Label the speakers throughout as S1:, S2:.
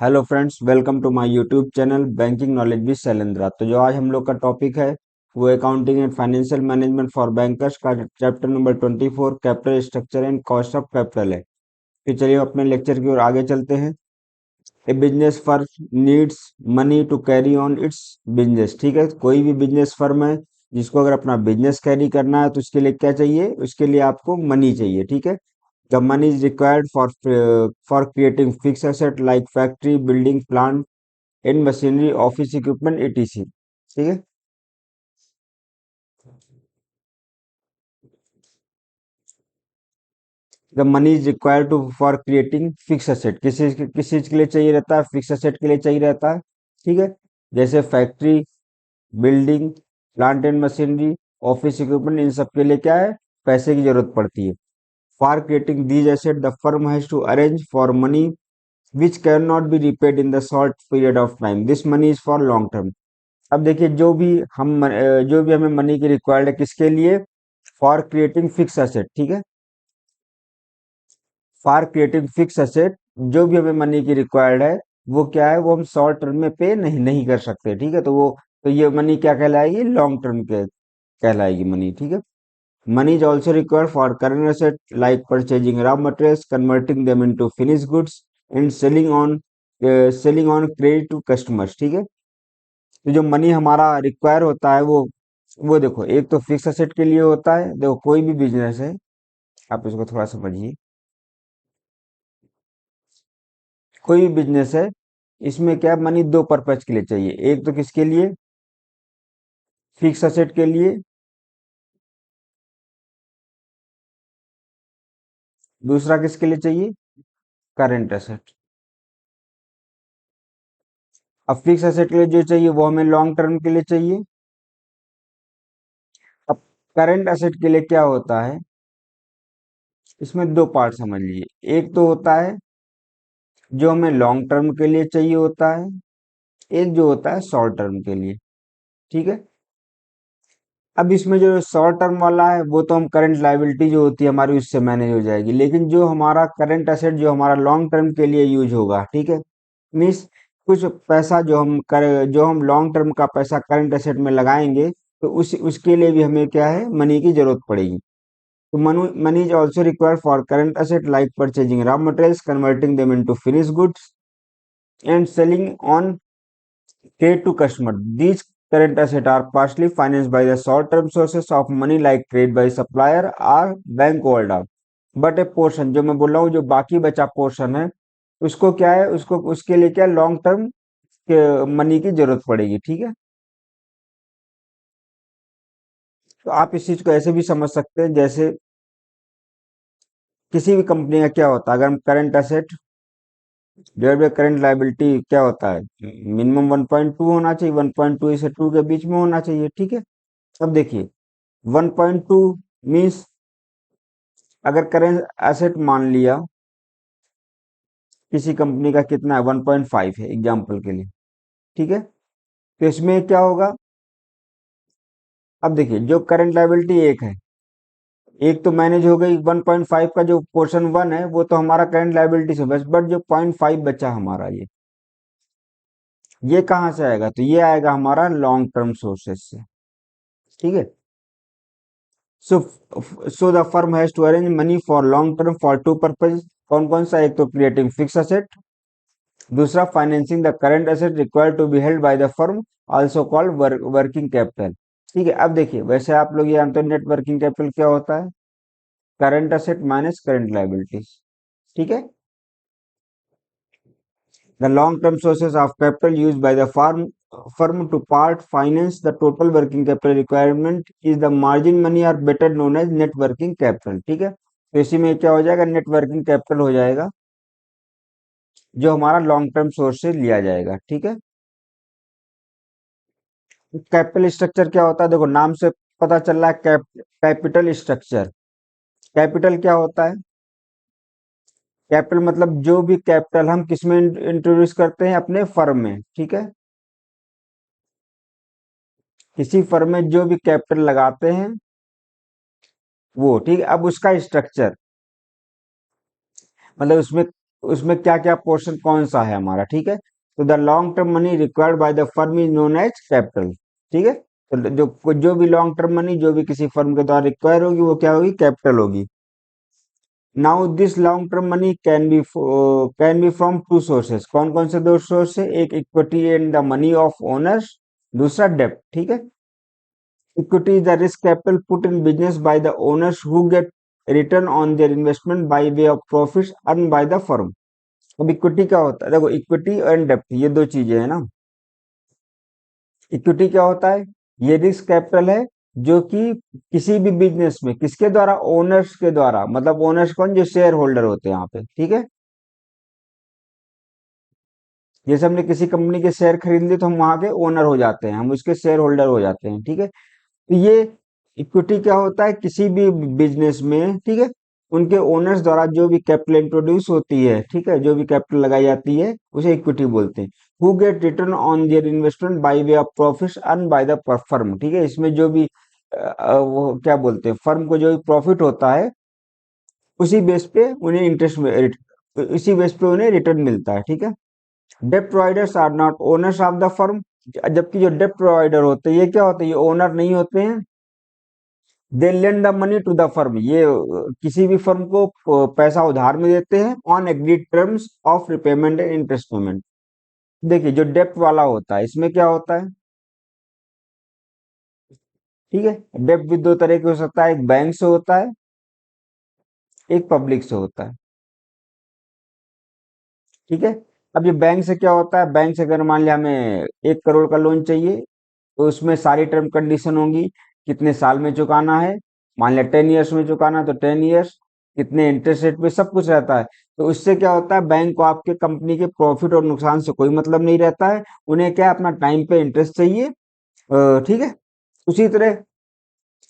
S1: Hello friends, welcome to my YouTube channel banking knowledge with Shailendra. तो जो आज हम लोग का टॉपिक है वो accounting and financial management for bankers का chapter number 24 capital structure and cost of capital है। फिर चलिए अपने लेक्चर की ओर आगे चलते हैं। A business firm needs money to carry on its business. ठीक है, कोई भी बिजनेस फर्म है जिसको अगर अपना बिजनेस कैरी करना है तो उसके लिए क्या चाहिए? उसके लिए आपको मनी चाहिए। ठीक है, the money is required for creating fixed asset like factory, building, plant and machinery, office equipment, etc. ठीक है, the money is required to for creating fixed asset। किस चीज के लिए चाहिए रहता है? फिक्स एसेट के लिए चाहिए रहता है। ठीक है, जैसे factory, building, plant and machinery, office equipment, इन सब के लिए क्या है? पैसे की जरूरत पड़ती है। For creating these asset the firm has to arrange for money which cannot be repaid in the short period of time. This money is for long term। अब देखिए, जो भी हमें मनी की रिक्वायर्ड है किसके लिए? For creating fix asset. ठीक है, फॉर क्रिएटिंग फिक्स एसेट जो भी हमें मनी की रिक्वायर्ड है वो क्या है? वो हम शॉर्ट टर्म में पे नहीं कर सकते। ठीक है, तो ये मनी क्या कहलाएगी? लॉन्ग टर्म के कहलाएगी मनी। ठीक है, money is also required for current asset like purchasing raw materials, converting them into finish goods and selling on credit to customers. ठीक है, तो जो मनी हमारा रिक्वायर होता है वो देखो, एक तो फिक्स एसेट के लिए होता है। देखो, कोई भी बिजनेस है, आप इसको थोड़ा समझिए। कोई भी बिजनेस है, इसमें क्या मनी दो पर्पज के लिए चाहिए। एक तो किसके लिए? फिक्स एसेट के लिए। दूसरा किसके लिए चाहिए? Current asset. अब फिक्स एसेट के लिए जो चाहिए वो हमें लॉन्ग टर्म के लिए चाहिए। अब करंट एसेट के लिए क्या होता है? इसमें दो पार्ट समझ लीजिए। एक तो होता है जो हमें लॉन्ग टर्म के लिए चाहिए होता है, एक जो होता है शॉर्ट टर्म के लिए। ठीक है, अब इसमें जो शॉर्ट टर्म वाला है वो तो हम करंट लायबिलिटी जो होती है हमारी उससे मैनेज हो जाएगी, लेकिन जो हमारा करंट एसेट जो हमारा लॉन्ग टर्म के लिए यूज होगा, ठीक है, मीन्स कुछ पैसा जो हम लॉन्ग टर्म का पैसा करंट एसेट में लगाएंगे तो उसके लिए भी हमें क्या है? मनी की जरूरत पड़ेगी। तो money is also required for current asset like purchasing raw materials, converting them into finish goods and selling on paid to customer. These current assets are partially financed by the short-term sources of money like trade by supplier or bank overdraft. But a portion, जो मैं बोल रहा हूँ, जो बाकी बचा portion है, उसको क्या है? उसको उसके लिए क्या लॉन्ग टर्म के मनी की जरूरत पड़ेगी। ठीक है, तो आप इस चीज को ऐसे भी समझ सकते हैं, जैसे किसी भी कंपनी का क्या होता है? अगर हम current asset divide by current liability क्या होता है? मिनिमम 1.2 होना चाहिए, 1.2 से 2 के बीच में होना चाहिए। ठीक है, अब देखिए 1.2 मीन्स अगर करेंट एसेट मान लिया किसी कंपनी का कितना है? 1.5 है एग्जांपल के लिए। ठीक है, तो इसमें क्या होगा? अब देखिए, जो करंट लायबिलिटी एक है, एक तो मैनेज हो गई। 1.5 का जो पोर्शन वन है वो तो हमारा करंट लायबिलिटी से बस, बट जो 0.5 बचा हमारा, ये कहाँ से आएगा? तो ये आएगा हमारा लॉन्ग टर्म सोर्सेस से। ठीक है, so so the firm has to arrange money for long term for two purpose. कौन कौन सा? एक तो क्रिएटिंग फिक्स एसेट, दूसरा financing the current asset required to be held by the firm, also called working capital. ठीक है, अब देखिए, वैसे आप लोग ये जानते हो नेट वर्किंग कैपिटल क्या होता है? Current asset minus current liabilities. ठीक है, the long term sources of capital use by the firm to part finance the total working capital requirement is the margin money are better known as net working capital. ठीक है, तो इसी में क्या हो जाएगा? नेट वर्किंग कैपिटल हो जाएगा, जो हमारा लॉन्ग टर्म सोर्स से लिया जाएगा। ठीक है, कैपिटल स्ट्रक्चर क्या होता है? देखो, नाम से पता चल रहा है कैपिटल स्ट्रक्चर। कैपिटल क्या होता है? कैपिटल मतलब जो भी कैपिटल हम किसमें इंट्रोड्यूस करते हैं? अपने फर्म में। ठीक है, किसी फर्म में जो भी कैपिटल लगाते हैं वो। ठीक है, अब उसका स्ट्रक्चर मतलब उसमें उसमें क्या क्या पोर्शन कौन सा है हमारा, ठीक है। तो the long term money required by the firm is known as capital, ठीक है। तो जो भी लॉन्ग टर्म मनी जो भी किसी फर्म के द्वारा रिक्वायर होगी वो क्या होगी, कैपिटल होगी। Now this long term money can be from to sources, कौन कौन से दो सोर्स है, एक equity and the money of owners, दूसरा डेप्ट, ठीक है। Equity is the risk capital put in business by the owners who get return on their investment by way of profits earn by the firm. अब equity क्या होता है, देखो equity and डेप्ट ये दो चीजें हैं ना। इक्विटी क्या होता है, ये रिस्क कैपिटल है जो कि किसी भी बिजनेस में किसके द्वारा, ओनर्स के द्वारा, मतलब ओनर्स कौन, जो शेयर होल्डर होते हैं यहाँ पे, ठीक है। जैसे हमने किसी कंपनी के शेयर खरीद लिए तो हम वहां के ओनर हो जाते हैं, हम उसके शेयर होल्डर हो जाते हैं, ठीक है। तो ये इक्विटी क्या होता है, किसी भी बिजनेस में, ठीक है, उनके ओनर्स द्वारा जो भी कैपिटल इंट्रोड्यूस होती है, ठीक है, जो भी कैपिटल लगाई जाती है उसे इक्विटी बोलते हैं। Who get return on their investment by way of profits earn by the firm, ठीक है। इसमें जो भी वो क्या बोलते हैं, फर्म को जो भी प्रॉफिट होता है उसी बेस पे उन्हें इसी बेस पे उन्हें रिटर्न मिलता है, ठीक है। डेप्ट providers are not owners of the firm, जबकि जो डेप्ट प्रोवाइडर होते हैं ये क्या होते हैं, ये ओनर नहीं होते हैं। They lend the money to the firm, ये किसी भी फर्म को पैसा उधार में देते हैं on agreed terms of repayment and interest payment. देखिए जो डेप्ट वाला होता है इसमें क्या होता है, ठीक है। डेप्ट भी दो तरह के हो सकता है, एक बैंक से होता है, एक पब्लिक से होता है, ठीक है। अब ये बैंक से क्या होता है, बैंक से अगर मान लिया हमें 1 करोड़ का लोन चाहिए तो उसमें सारी टर्म कंडीशन होंगी, कितने साल में चुकाना है, मान लिया 10 ईयर्स में चुकाना है तो 10 ईयर्स, कितने इंटरेस्ट रेट पे, सब कुछ रहता है। तो उससे क्या होता है, बैंक को आपके कंपनी के प्रॉफिट और नुकसान से कोई मतलब नहीं रहता है, उन्हें क्या है, अपना टाइम पे इंटरेस्ट चाहिए, ठीक है। उसी तरह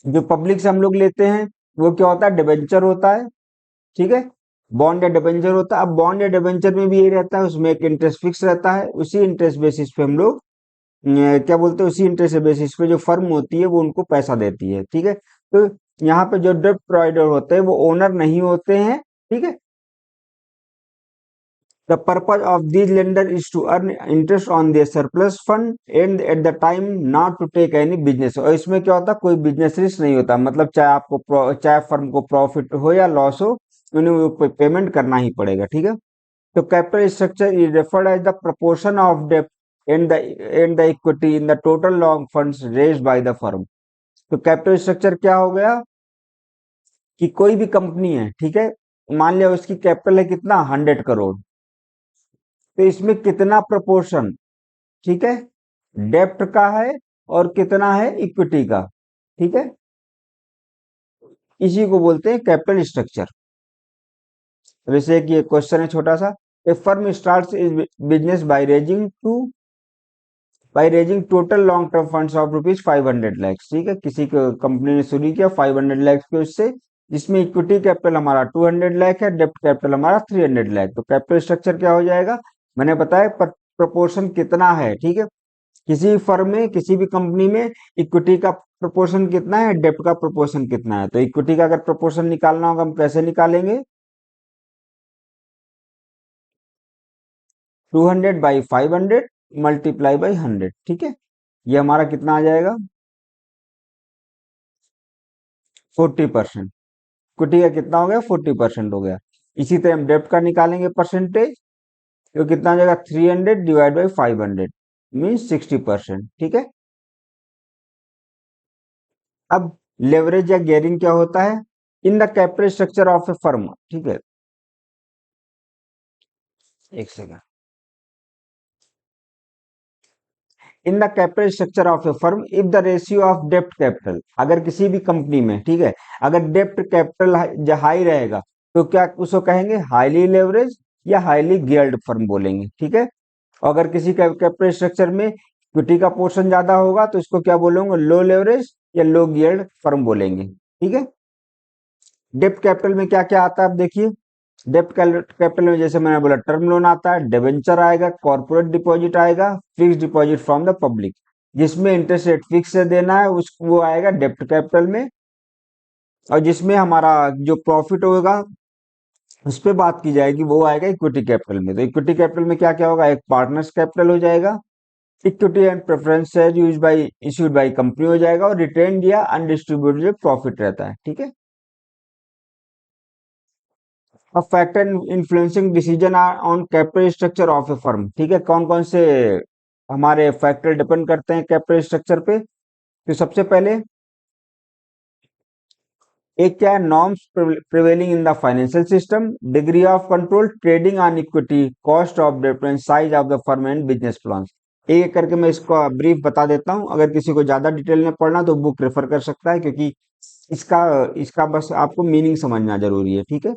S1: जो पब्लिक से हम लोग लेते हैं वो क्या होता है, डिबेंचर होता है, ठीक है। बॉन्ड या डिबेंचर होता है। अब बॉन्ड या डिबेंचर में भी यही रहता है, उसमें एक इंटरेस्ट फिक्स रहता है, उसी इंटरेस्ट बेसिस पे हम लोग क्या बोलते हैं, उसी इंटरेस्ट बेसिस पे जो फर्म होती है वो उनको पैसा देती है, ठीक है। तो यहाँ पे जो डेब्ट प्रोवाइडर होते हैं वो ओनर नहीं होते हैं, ठीक है। The purpose of this lender is to earn interest on their surplus fund and at the time not to take any business, और इसमें क्या होता है, कोई बिजनेस रिस्क नहीं होता, मतलब चाहे फर्म को प्रॉफिट हो या लॉस हो, उन्हें वो पेमेंट करना ही पड़ेगा, ठीक है। तो capital structure is referred as the proportion of debt and the equity in the total long funds raised by the firm। तो कैपिटल स्ट्रक्चर क्या हो गया कि कोई भी कंपनी है, ठीक है, मान लिया उसकी कैपिटल है कितना, 100 करोड़, तो इसमें कितना प्रोपोर्शन, ठीक है, डेप्ट का है और कितना है इक्विटी का, ठीक है। इसी को बोलते हैं कैपिटल स्ट्रक्चर। वैसे कि एक क्वेश्चन है छोटा सा, a firm starts is business by raising total long term funds of ₹500 lakhs, ठीक है। किसी कंपनी ने शुरू किया 500 lakhs के उससे, जिसमें इक्विटी कैपिटल हमारा 200 लाख है, डेप्ट कैपिटल हमारा 300 लाख। तो कैपिटल स्ट्रक्चर क्या हो जाएगा, मैंने बताया प्रोपोर्शन कितना है, ठीक है। किसी फर्म में किसी भी कंपनी में इक्विटी का प्रोपोर्शन कितना है, डेप्ट का प्रोपोर्शन कितना है। तो इक्विटी का अगर प्रोपोर्शन निकालना होगा हम कैसे निकालेंगे, 200/500 मल्टीप्लाई बाई 100, ठीक है। ये हमारा कितना आ जाएगा, 40%। इक्विटी का कितना हो गया, 40% हो गया। इसी तरह हम डेप्ट का निकालेंगे परसेंटेज, तो कितना हो जाएगा, 300/500 मीन्स 60%, ठीक है। अब लेवरेज या गेयरिंग क्या होता है, in the capital structure of a firm, ठीक है। एक second. In the capital structure of a firm if the ratio of डेप्ट कैपिटल, अगर किसी भी कंपनी में, ठीक है, अगर डेप्ट कैपिटल हाई रहेगा तो क्या उसको कहेंगे, हाईली लेवरेज या हाईली गियर्ड फर्म बोलेंगे, ठीक है। और अगर किसी कैपिटल स्ट्रक्चर में इक्विटी का पोर्शन ज्यादा होगा तो इसको क्या बोलेंगे, लो लेवरेज या लो गियर्ड फर्म बोलेंगे, ठीक है। डेप्ट कैपिटल में क्या क्या आता है, आप देखिए। डेप्ट कैपिटल में जैसे मैंने बोला, टर्म लोन आता है, डिबेंचर आएगा, कॉर्पोरेट डिपॉजिट आएगा, fix deposit from the public, जिसमें इंटरेस्ट रेट फिक्स से देना है उस वो आएगा डेप्ट कैपिटल में। और जिसमें हमारा जो प्रॉफिट होगा उस पे बात की जाएगी, वो आएगा इक्विटी कैपिटल में। तो इक्विटी कैपिटल में क्या क्या होगा, एक पार्टनर्स कैपिटल हो जाएगा, equity and preference share use by issued by company हो जाएगा, और रिटेन या अनडिस्ट्रीब्यूटेड प्रॉफिट रहता है। ठीक है। अब factor influencing decision on capital structure of a firm. ठीक है, कौन कौन से हमारे फैक्टर डिपेंड करते हैं कैपिटल स्ट्रक्चर पे। तो सबसे पहले एक क्या है, norms prevailing in the financial system, degree of control, trading on equity, cost of difference, size of the firm and business plan. एक एक करके मैं इसको ब्रीफ बता देता हूँ, अगर किसी को ज्यादा डिटेल में पढ़ना तो बुक रेफर कर सकता है, क्योंकि इसका इसका बस आपको मीनिंग समझना जरूरी है। ठीक है,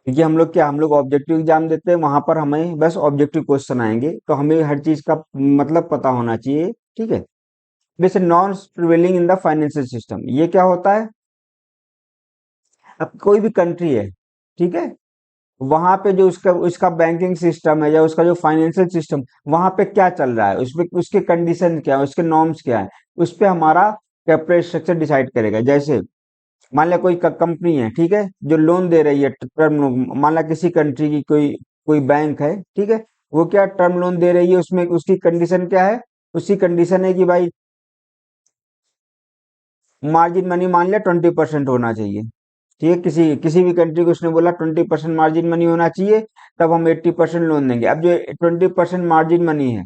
S1: क्योंकि हम लोग ऑब्जेक्टिव एग्जाम देते हैं, वहां पर हमें बस ऑब्जेक्टिव क्वेश्चन आएंगे, तो हमें हर चीज का मतलब पता होना चाहिए। ठीक है। वैसे non prevailing in the financial system, ये क्या होता है, अब कोई भी कंट्री है, ठीक है, वहां पे जो उसका उसका बैंकिंग सिस्टम है या उसका जो फाइनेंशियल सिस्टम, वहां पे क्या चल रहा है, उसपे उसके कंडीशन क्या है, उसके नॉर्म्स क्या है, उस पे हमारा कैपिटल स्ट्रक्चर डिसाइड करेगा। जैसे मान लिया कोई कंपनी है, ठीक है, जो लोन दे रही है टर्म लोन, मान लिया किसी कंट्री की कोई कोई बैंक है, ठीक है, वो क्या टर्म लोन दे रही है, उसमें उसकी कंडीशन क्या है, उसकी कंडीशन है कि भाई मार्जिन मनी मान लिया 20% होना चाहिए। ठीक है, किसी किसी भी कंट्री को उसने बोला 20% मार्जिन मनी होना चाहिए, तब हम 80% लोन देंगे। अब जो 20% मार्जिन मनी है,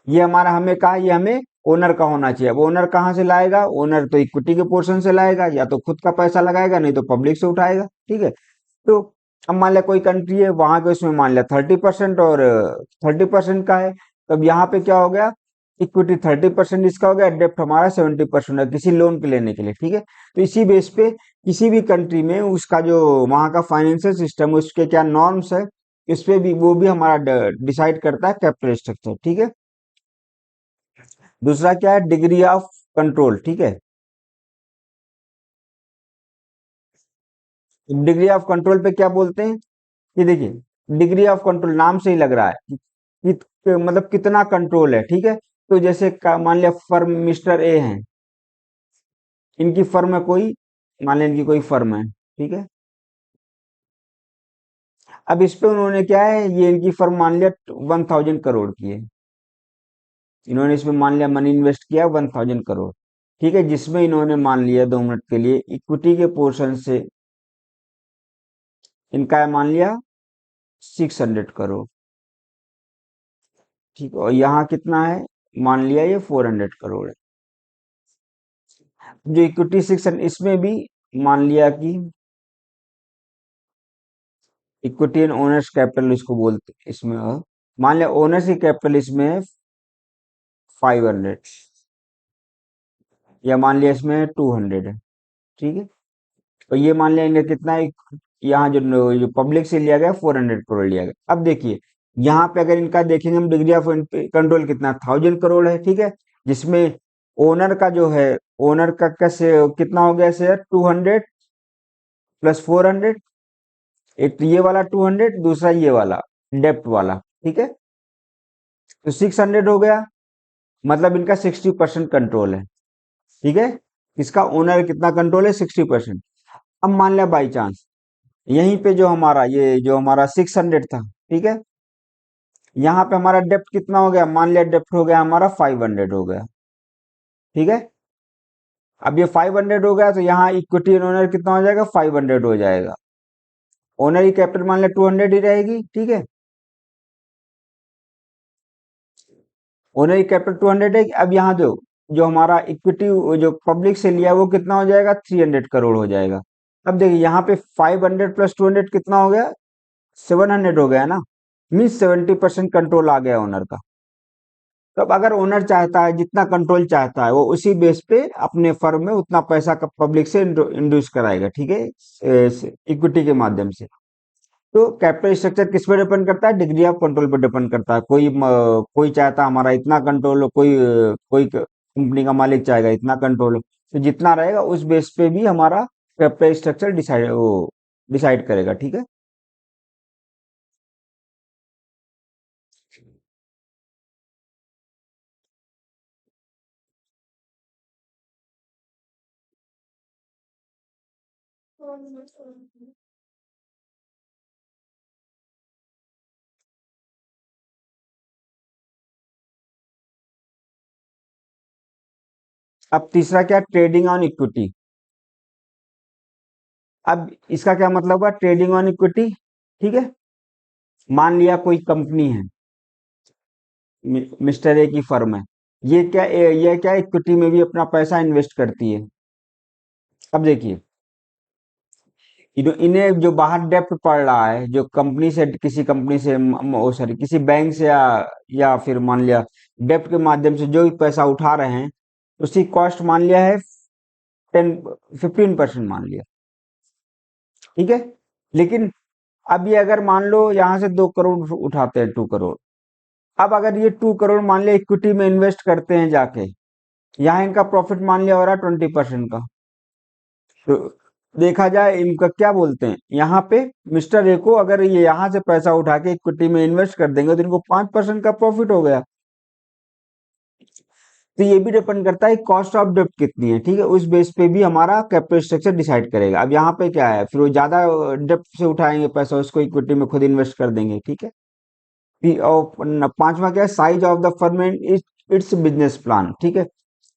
S1: ये हमारा हमें कहा, ये हमें ओनर का होना चाहिए। अब ओनर कहाँ से लाएगा, ओनर तो इक्विटी के पोर्शन से लाएगा, या तो खुद का पैसा लगाएगा, नहीं तो पब्लिक से उठाएगा। ठीक है। तो अब मान लिया कोई कंट्री है, वहां के उसमें मान लिया 30% और 30% का है, तब यहाँ पे क्या हो गया, इक्विटी 30% इसका हो गया, डेप्ट हमारा 70% है किसी लोन के लेने के लिए। ठीक है। तो इसी बेस पे किसी भी कंट्री में उसका जो वहाँ का फाइनेंशियल सिस्टम, उसके क्या नॉर्म्स है, इस पे भी वो भी हमारा डिसाइड करता है कैपिटल स्ट्रक्चर। ठीक है। दूसरा क्या है, डिग्री ऑफ कंट्रोल। ठीक है, डिग्री ऑफ कंट्रोल पे क्या बोलते हैं, ये देखिए, डिग्री ऑफ कंट्रोल नाम से ही लग रहा है मतलब कितना कंट्रोल है। ठीक है। तो जैसे मान लिया फर्म मिस्टर ए है, इनकी फर्म है कोई, मान लिया इनकी कोई फर्म है, ठीक है। अब इस पे उन्होंने क्या है, ये इनकी फर्म मान लिया 1000 करोड़ की है, इन्होंने इसमें मान लिया मनी इन्वेस्ट किया 1000 करोड़। ठीक है, जिसमें इन्होंने मान लिया 2 मिनट के लिए इक्विटी के पोर्शन से इनका है मान लिया 600 करोड़। ठीक है, और यहाँ कितना है, मान लिया ये 400 करोड़ है। जो इक्विटी 600, इसमें भी मान लिया कि इक्विटी एंड ओनर्स कैपिटल इसको बोलते हैं इसमें, मान लिया ओनर्स की कैपिटल इसमें है 500, या मान लिया इसमें 200 है। ठीक है। और ये मान लिया इन्हें कितना है, यहाँ जो पब्लिक से लिया गया 400 करोड़ लिया गया। अब देखिए, यहाँ पे अगर इनका देखेंगे हम, डिग्री ऑफ कंट्रोल कितना, 1000 करोड़ है। ठीक है, जिसमें ओनर का जो है, ओनर का कैसे कितना हो गया शेयर, 200 प्लस 400, एक तो ये वाला 200, दूसरा ये वाला डेप्ट वाला। ठीक है, तो 600 हो गया, मतलब इनका 60% कंट्रोल है। ठीक है, इसका ओनर कितना कंट्रोल है, 60%। अब मान लिया बाई चांस यहीं पे जो हमारा ये जो हमारा 600 था, ठीक है, यहाँ पे हमारा डेप्ट कितना हो गया, मान लिया डेप्ट हो गया हमारा 500 हो गया। ठीक है, अब ये 500 हो गया, तो यहाँ इक्विटी ओनर कितना हो जाएगा, 500 हो जाएगा। ओनर की कैपिटल मान लिया 200 ही रहेगी। ठीक है, ओनर की कैपिटल 200 है। अब यहाँ जो जो हमारा इक्विटी जो पब्लिक से लिया वो कितना हो जाएगा, 300 करोड़ हो जाएगा। अब देखिए यहाँ पे 500 प्लस 200 कितना हो गया, 700 हो गया ना, मीन्स 70% कंट्रोल आ गया ओनर का। तो अब अगर ओनर चाहता है, जितना कंट्रोल चाहता है, वो उसी बेस पे अपने फर्म में उतना पैसा का पब्लिक से इंड्यूस कराएगा। ठीक है, इक्विटी के माध्यम से। तो कैपिटल स्ट्रक्चर किस पे डिपेंड करता है, डिग्री ऑफ कंट्रोल पे डिपेंड करता है। कोई चाहता है हमारा इतना कंट्रोल हो, कोई कंपनी का मालिक चाहेगा इतना कंट्रोल हो, तो जितना रहेगा उस बेस पे भी हमारा कैपिटल स्ट्रक्चर डिसाइड करेगा। ठीक है। अब तीसरा क्या, ट्रेडिंग ऑन इक्विटी। अब इसका क्या मतलब हुआ, ट्रेडिंग ऑन इक्विटी, ठीक है। मान लिया कोई कंपनी है, मिस्टर ए की फर्म है, ये क्या इक्विटी में भी अपना पैसा इन्वेस्ट करती है। अब देखिए, इन्हें जो बाहर डेप्ट पड़ रहा है, जो कंपनी से, किसी कंपनी से, सॉरी, किसी बैंक से, या फिर मान लिया डेप्ट के माध्यम से जो भी पैसा उठा रहे हैं, उसकी कॉस्ट मान लिया है 15% मान लिया, ठीक है। लेकिन अब ये अगर मान लो यहाँ से 2 करोड़ उठाते हैं, 2 करोड़, अब अगर ये 2 करोड़ मान लिया इक्विटी में इन्वेस्ट करते हैं जाके, यहाँ इनका प्रॉफिट मान लिया हो रहा है 20% का। तो देखा जाए, इनका क्या बोलते हैं यहाँ पे, मिस्टर ए को अगर ये यहाँ से पैसा उठा के इक्विटी में इन्वेस्ट कर देंगे तो इनको 5% का प्रॉफिट हो गया। तो ये भी डिपेंड करता है कॉस्ट ऑफ डेप्ट कितनी है, ठीक है, उस बेस पे भी हमारा कैपिटल स्ट्रक्चर डिसाइड करेगा। अब यहाँ पे क्या है, फिर वो ज्यादा डेप्ट से उठाएंगे पैसा, उसको इक्विटी में खुद इन्वेस्ट कर देंगे, ठीक है। और पांचवा क्या है, size of the firm and its business plan, ठीक है।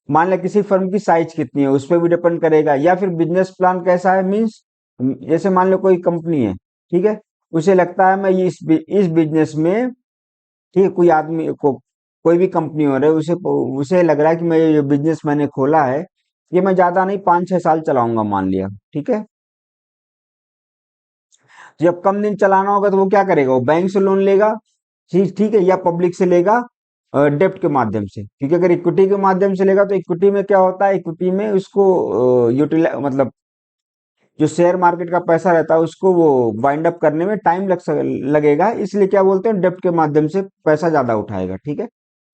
S1: मान लिया किसी फर्म की साइज कितनी है, उस पर भी डिपेंड करेगा, या फिर बिजनेस प्लान कैसा है, मीन्स जैसे मान लो कोई कंपनी है, ठीक है, उसे लगता है मैं इस बिजनेस में, ठीक है, कोई आदमी को, कोई भी कंपनी हो रहा है, उसे उसे लग रहा है कि मैं ये बिजनेस मैंने खोला है, ये मैं ज्यादा नहीं 5-6 साल चलाऊंगा मान लिया, ठीक है। जब कम दिन चलाना होगा तो वो क्या करेगा, वो बैंक से लोन लेगा, ठीक ठीक है, या पब्लिक से लेगा, डेप्ट के माध्यम से। क्योंकि अगर इक्विटी के माध्यम से लेगा तो इक्विटी में क्या होता है, इक्विटी में उसको यूटिलाइज, मतलब जो शेयर मार्केट का पैसा रहता है उसको वो वाइंड अप करने में टाइम लगेगा, इसलिए क्या बोलते हैं, डेप्ट के माध्यम से पैसा ज्यादा उठाएगा, ठीक है।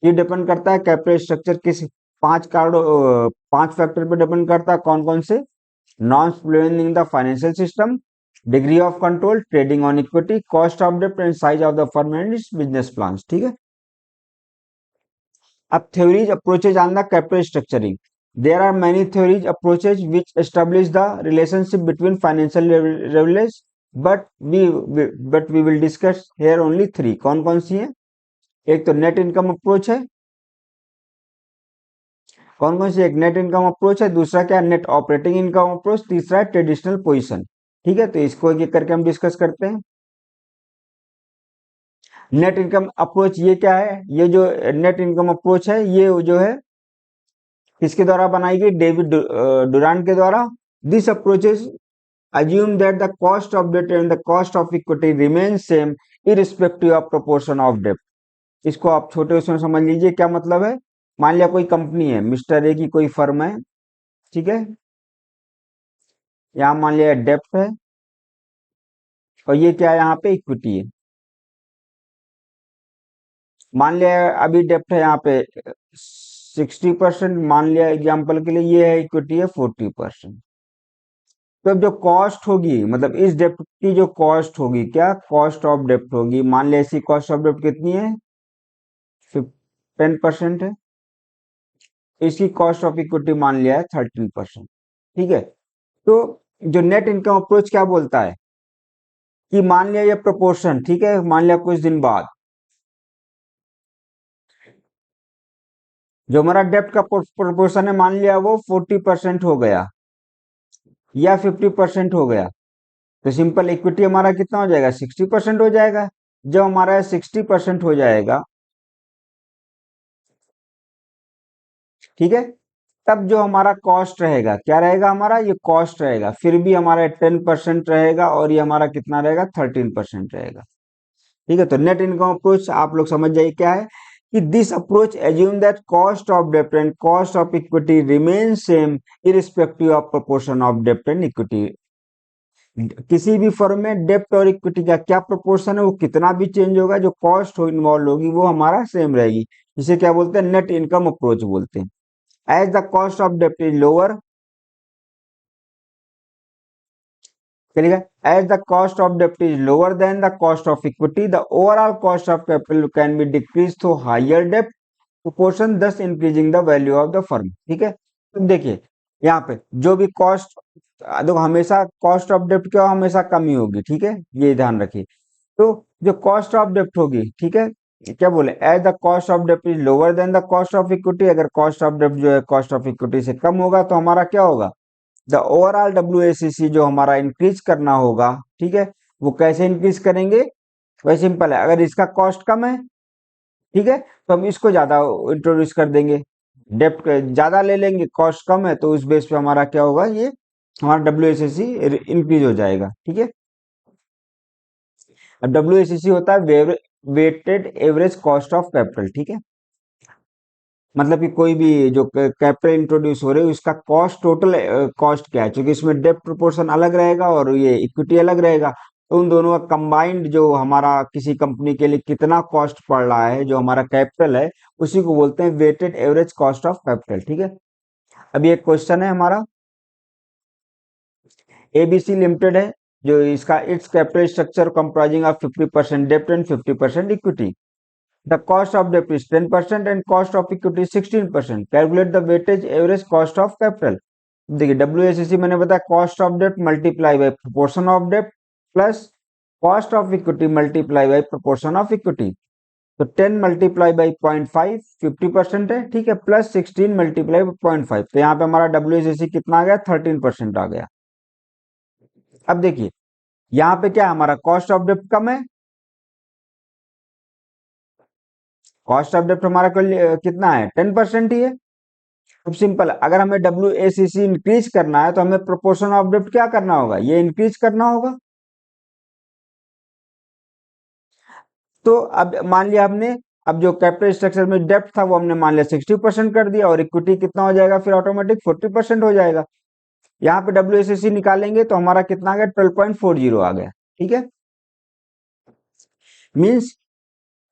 S1: ये डिपेंड करता है कैपिटल स्ट्रक्चर किस, 5 फैक्टर पे डिपेंड करता है, कौन कौन से, none in the financial system, degree of control, trading on equity, cost of डेप्ट and size of the firm and its business plan, ठीक है। अब theories approaches on the capital structuring. There are many theories approaches which establish the relationship between financial leverage, but we will discuss here only 3. कौन कौन सी है, एक तो net income approach है, कौन कौन सी, एक नेट इनकम अप्रोच है, दूसरा क्या, नेट ऑपरेटिंग इनकम अप्रोच, तीसरा है ट्रेडिशनल पोजीशन, ठीक है। तो इसको एक एक करके हम डिस्कस करते हैं। नेट इनकम अप्रोच ये क्या है, ये जो नेट इनकम अप्रोच है, ये जो है किसके द्वारा बनाई गई, डेविड डुरांट के द्वारा। This approaches assume that the cost of debt and the cost of equity remain same irrespective of proportion of debt। इसको आप छोटे उसमें समझ लीजिए, क्या मतलब है, मान लिया कोई कंपनी है, मिस्टर ए की कोई फर्म है, ठीक है, यहाँ मान लिया डेप्ट है, और ये क्या है, यहाँ पे इक्विटी है। मान लिया अभी डेप्ट है यहाँ पे 60%, मान लिया एग्जाम्पल के लिए, ये है इक्विटी है 40%। तो अब जो कॉस्ट होगी, मतलब इस डेप्ट की जो कॉस्ट होगी, क्या कॉस्ट ऑफ डेप्ट होगी, मान लिया इसकी कॉस्ट ऑफ डेप्ट कितनी है, 10% है, इसकी कॉस्ट ऑफ इक्विटी मान लिया है 13%, ठीक है। तो जो नेट इनकम अप्रोच क्या बोलता है कि मान लिया ये प्रोपोर्शन, ठीक है, मान लिया कुछ दिन बाद जो हमारा डेप्ट का प्रोपोर्शन है, मान लिया वो 40% हो गया या 50% हो गया, तो सिंपल इक्विटी हमारा कितना हो जाएगा, 60% हो जाएगा। जब हमारा 60% हो जाएगा, ठीक है, तब जो हमारा कॉस्ट रहेगा, क्या रहेगा, हमारा ये कॉस्ट रहेगा, फिर भी हमारा 10% रहेगा, और ये हमारा कितना रहेगा, 13% रहेगा, ठीक है। तो नेट इनकम अप्रोच आप लोग समझ जाइए क्या है, कि this approach assume that cost of डेप्ट and cost of equity remain same irrespective of proportion of डेप्ट एंड इक्विटी। किसी भी फर्म में डेप्ट और इक्विटी का क्या प्रोपोर्शन है, वो कितना भी चेंज होगा, जो कॉस्ट हो इन्वॉल्व होगी वो हमारा सेम रहेगी। इसे क्या बोलते हैं, नेट इनकम अप्रोच बोलते हैं। एज द कॉस्ट ऑफ डेप्ट इज लोअर, चलिएगा, एज द कॉस्ट ऑफ डेप्ट is lower than the cost of equity, the overall cost of capital can be decrease through higher dept proportion, thus increasing the value of the firm, ठीक है। तो देखिए यहाँ पे जो भी कॉस्ट, देखो हमेशा कॉस्ट ऑफ डेप्ट क्या, हमेशा कम ही होगी, ठीक है, ये ध्यान रखिए। तो जो कॉस्ट ऑफ डेप्ट होगी, ठीक है, क्या बोले, एज द कॉस्ट ऑफ डेप्ट is lower than the cost of equity, अगर कॉस्ट ऑफ डेप्ट जो है कॉस्ट ऑफ इक्विटी से कम होगा तो हमारा क्या होगा, द ओवरऑल डब्ल्यू जो हमारा इंक्रीज करना होगा, ठीक है, वो कैसे इंक्रीज करेंगे, वही सिंपल है, अगर इसका कॉस्ट कम है, ठीक है, तो हम इसको ज्यादा इंट्रोड्यूस कर देंगे, डेप्ट ज्यादा ले लेंगे, कॉस्ट कम है, तो उस बेस पे हमारा क्या होगा, ये हमारा डब्ल्यू इंक्रीज हो जाएगा, ठीक है। अब डब्ल्यू होता है weighted average cost of capital, ठीक है, मतलब कि कोई भी जो कैपिटल इंट्रोड्यूस हो रही है उसका कॉस्ट, टोटल कॉस्ट क्या है, क्योंकि इसमें डेप्ट प्रोपोर्शन अलग रहेगा और ये इक्विटी अलग रहेगा, तो उन दोनों का कंबाइंड जो हमारा किसी कंपनी के लिए कितना कॉस्ट पड़ रहा है, जो हमारा कैपिटल है, उसी को बोलते हैं weighted average cost of capital, ठीक है। अभी एक क्वेश्चन है हमारा, एबीसी लिमिटेड है, जो इसका its capital structure comprising of 50% डेप्ट and 50% equity, the cost of debt is 10% and cost of equity is 16%. Calculate the weighted average cost of capital. देखिए डब्ल्यू मैंने बताया कॉस्ट ऑफ डेप्ट मल्टीप्लाई बाई प्रोपोर्शन ऑफ डेप्ट plus cost of equity multiply by proportion of equity, तो 10 multiply by 0.5 50% है, ठीक है, plus 16 multiply by 0.5, तो यहाँ पे हमारा डब्ल्यू कितना आ गया, 13% आ गया। अब देखिए यहाँ पे क्या हमारा कॉस्ट ऑफ डेप्ट कम है, कॉस्ट ऑफ डेप्ट हमारा कितना है, 10% ही है। खूब सिंपल, अगर हमें डब्ल्यू इंक्रीज करना है तो हमें प्रोपोर्शन ऑफ डेप्ट क्या करना होगा, ये इंक्रीज करना होगा। तो अब मान लिया हमने, अब जो कैपिटल स्ट्रक्चर में डेप्ट था वो हमने मान लिया 60% कर दिया, और इक्विटी कितना हो जाएगा, फिर ऑटोमेटिक 40% हो जाएगा। यहाँ पे डब्ल्यू निकालेंगे तो हमारा कितना आ गया, 12.40 आ गया, ठीक है। मीन्स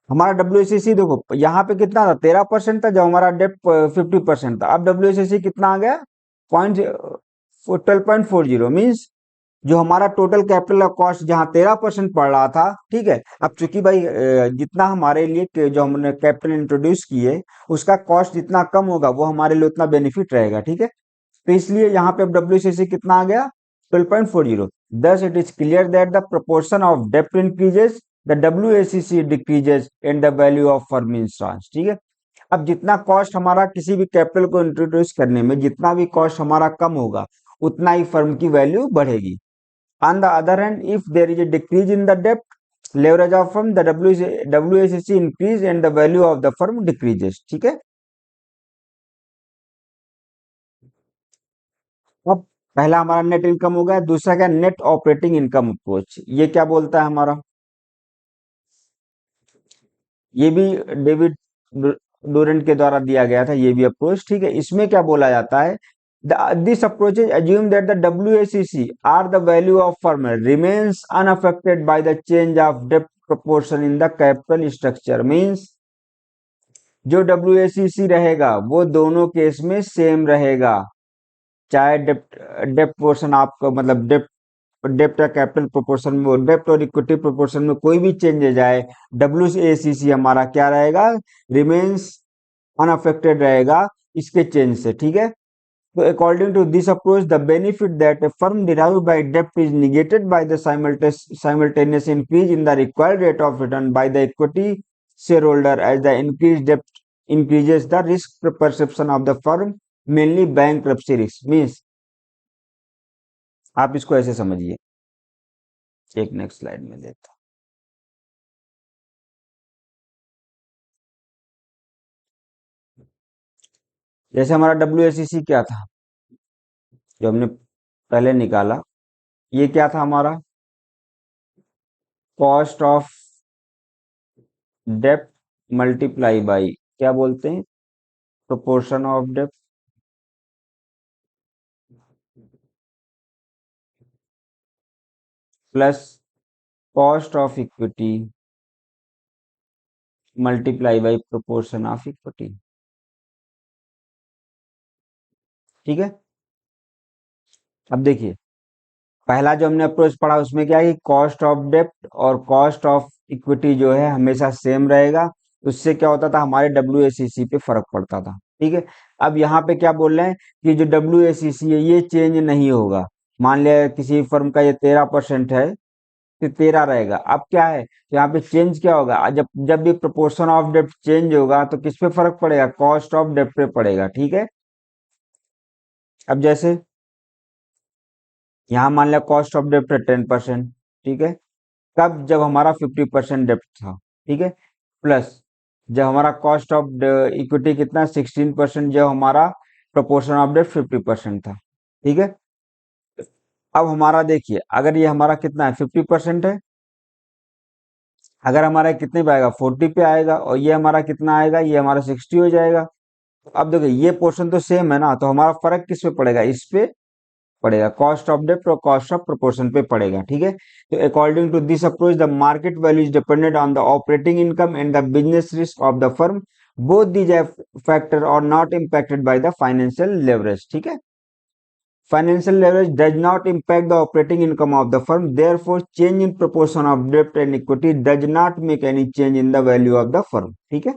S1: हमारा डब्ल्यू देखो यहाँ पे कितना था, 13% था, जब हमारा डेप्ट 50% था, अब डब्ल्यू कितना आ गया, पॉइंट 12.40, मीन्स जो हमारा टोटल कैपिटल कॉस्ट जहाँ 13% पड़ रहा था, ठीक है, अब चूंकि भाई जितना हमारे लिए जो हमने कैपिटल इंट्रोड्यूस किए उसका कॉस्ट जितना कम होगा वो हमारे लिए उतना बेनिफिट रहेगा, ठीक है, तो इसलिए यहाँ पे अब डब्ल्यू कितना आ गया, 12.40। Thus it is clear that the proportion of डेप्ट increases, the W decreases and the value of firm insurance, ठीक है। अब जितना कॉस्ट हमारा किसी भी कैपिटल को इंट्रोड्यूस करने में जितना भी कॉस्ट हमारा कम होगा उतना ही फर्म की वैल्यू बढ़ेगी। On the other hand, if there is a decrease in the debt leverage of firm, the WACC increase and the value of the firm decreases, ठीक है। अब पहला हमारा नेट इनकम हो गया, दूसरा क्या, नेट ऑपरेटिंग इनकम अप्रोच, ये क्या बोलता है हमारा, ये भी डेविड डोरेंट के द्वारा दिया गया था, ये भी अप्रोच, ठीक है। इसमें क्या बोला जाता है, this approach assume that the WACC are the value of firm remains unaffected by the change of debt proportion in the capital structure, means जो WACC रहेगा वो दोनों केस में सेम रहेगा, चाहे डेप्ट डेप्ट पोर्शन आपका मतलब डेप्ट या कैपिटल प्रोपोर्शन में, डेप्ट और इक्विटी प्रोपोर्शन में कोई भी चेंज हो जाए, WACC हमारा क्या रहेगा, रिमेन्स अनअफेक्टेड रहेगा इसके चेंज से, ठीक है। So according to this approach, the benefit that a firm derived by debt is negated by the simultaneous increase in the required rate of return by the equity shareholder, as the increased debt increases the risk perception of the firm, mainly bankruptcy risk. Means आप इसको ऐसे समझिए, एक next slide में देता हूं। जैसे हमारा WACC क्या था जो हमने पहले निकाला, ये क्या था हमारा, कॉस्ट ऑफ डेप्ट मल्टीप्लाई बाई क्या बोलते हैं, प्रोपोर्शन ऑफ डेप्ट plus cost of equity multiply by proportion of equity, ठीक है। अब देखिए पहला जो हमने अप्रोच पढ़ा उसमें क्या है कि कॉस्ट ऑफ डेप्ट और कॉस्ट ऑफ इक्विटी जो है हमेशा सेम रहेगा, उससे क्या होता था, हमारे WACC पे फर्क पड़ता था, ठीक है। अब यहाँ पे क्या बोल रहे हैं कि जो WACC है ये चेंज नहीं होगा, मान लिया किसी फर्म का ये 13% है, तो 13 रहेगा। अब क्या है, यहाँ पे चेंज क्या होगा, जब जब भी प्रोपोर्शन ऑफ डेप्ट चेंज होगा तो किस पे फर्क पड़ेगा, कॉस्ट ऑफ डेप्ट पे पड़ेगा। ठीक है, अब जैसे यहाँ मान लिया कॉस्ट ऑफ डेप्ट है 10%। ठीक है, कब, जब हमारा 50% डेप्ट था। ठीक है, प्लस जब हमारा कॉस्ट ऑफ इक्विटी कितना 16%, जब हमारा प्रोपोर्शन ऑफ डेप्ट 50% था। ठीक है, अब हमारा देखिए, अगर ये हमारा कितना है 50% है, अगर हमारा कितने पे आएगा 40 पे आएगा, और ये हमारा कितना आएगा, ये हमारा 60 हो जाएगा। अब देखो ये पोर्शन तो सेम है ना, तो हमारा फर्क किस पे पड़ेगा, इस पे पड़ेगा, कॉस्ट ऑफ डेप्ट और कॉस्ट ऑफ प्रोपोर्शन पे पड़ेगा। ठीक है, तो according to this approach the market value is dependent on the operating income and the business risk of the firm, both these factor are not impacted by the financial leverage. ठीक है, financial leverage does not impact the operating income of the firm, therefore change in proportion of debt and equity does not make any change in the value of the firm। ठीक है,